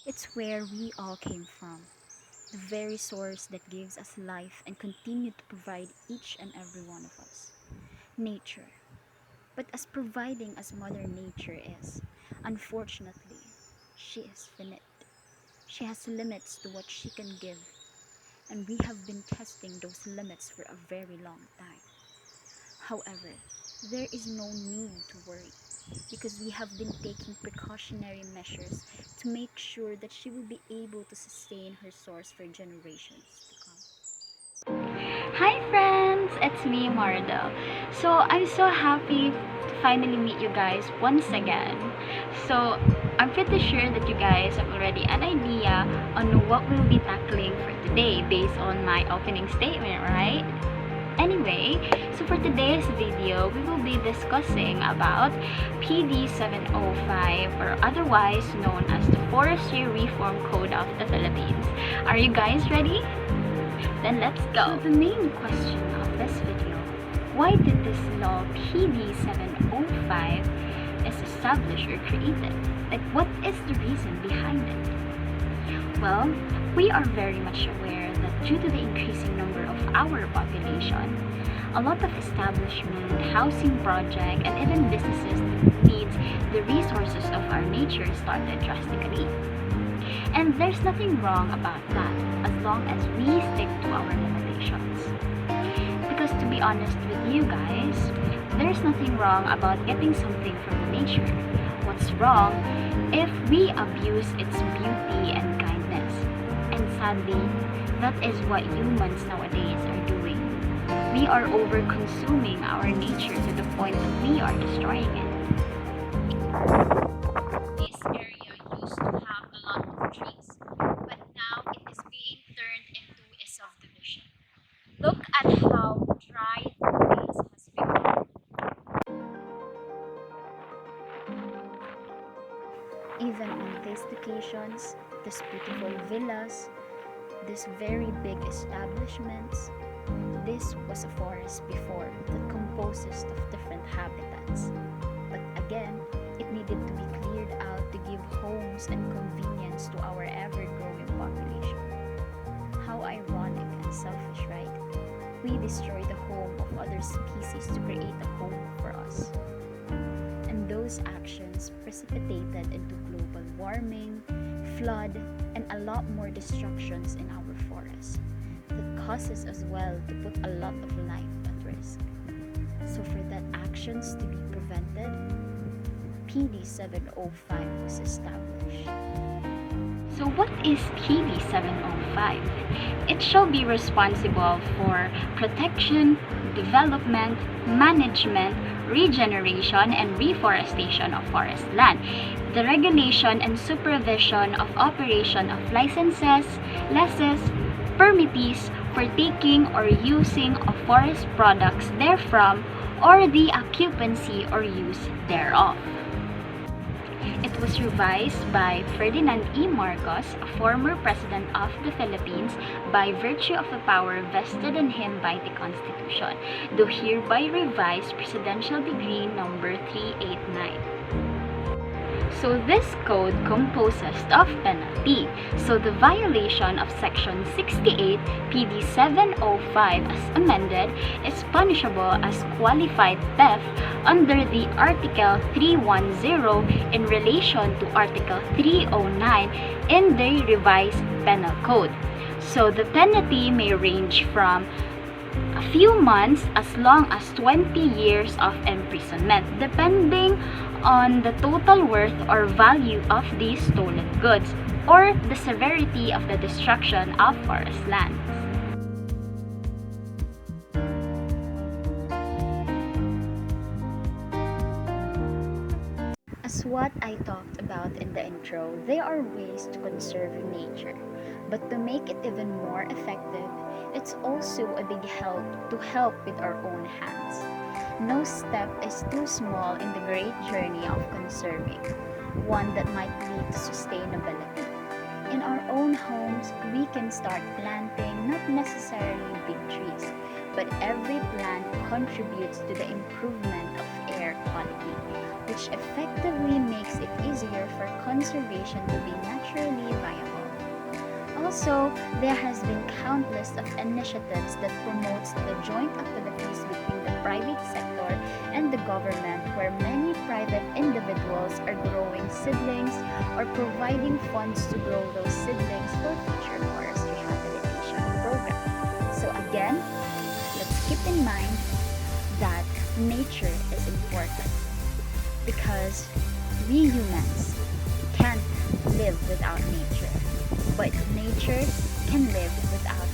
It's where we all came from, the very source that gives us life and continues to provide each and every one of us. Nature. But as providing as Mother Nature is, unfortunately, she is finite. She has limits to what she can give, and we have been testing those limits for a very long time. However, there is no need to worry because we have been taking precautionary measures to make sure that she will be able to sustain her source for generations to come. Hi friends, it's me Maridel. So I'm so happy to finally meet you guys once again. So I'm pretty sure that you guys have already an idea on what we'll be tackling for today based on my opening statement, right? Anyway, so for today's video, we will be discussing about PD 705 or otherwise known as the Forestry Reform Code of the Philippines. Are you guys ready? Then let's go. So the main question of this video, why did this law PD 705 is established or created? Like what is the reason behind it? Well, we are very much aware that due to the increasing number of our population, a lot of establishment, housing project, and even businesses that needs the resources of our nature started drastically. And there's nothing wrong about that as long as we stick to our limitations. Because to be honest with you guys, there's nothing wrong about getting something from nature. What's wrong if we abuse its beauty and kindness? And sadly, that is what humans nowadays are doing. We are over-consuming our nature to the point that we are destroying it. This area used to have a lot of trees, but now it is being turned into a subdivision. Look at how dry the place has become. Even on these locations, these beautiful villas, these very big establishments, this was a forest before that composes of different habitats. But again, it needed to be cleared out to give homes and convenience to our ever-growing population. How ironic and selfish, right? We destroy the home of other species to create a home for us. And those actions precipitated into global warming, flood, and a lot more destructions in our forests that causes as well to put a lot of life at risk. So for that actions to be prevented, PD 705 was established. So what is PD 705? It shall be responsible for protection, development, management, regeneration, and reforestation of forest land, the regulation and supervision of operation of licenses, lessees, permittees for taking or using of forest products therefrom, or the occupancy or use thereof. It was revised by Ferdinand E. Marcos, a former president of the Philippines, by virtue of a power vested in him by the Constitution, do hereby revise Presidential Decree number 389. So this code composes of penalty. So the violation of Section 68 PD 705 as amended is punishable as qualified theft under the Article 310 in relation to Article 309 in the revised penal code. So the penalty may range from a few months as long as 20 years of imprisonment, depending on the total worth or value of these stolen goods or the severity of the destruction of forest lands. As what I talked about in the intro, there are ways to conserve nature, but to make it even more effective, it's also a big help to help with our own hands. No step is too small in the great journey of conserving, one that might lead to sustainability. In our own homes, we can start planting not necessarily big trees, but every plant contributes to the improvement of air quality, which effectively makes it easier for conservation to be naturally also, there has been countless of initiatives that promotes the joint activities between the private sector and the government, where many private individuals are growing seedlings or providing funds to grow those seedlings for future forest rehabilitation program. So again, let's keep in mind that nature is important because we humans can't live without nature, but nature can live without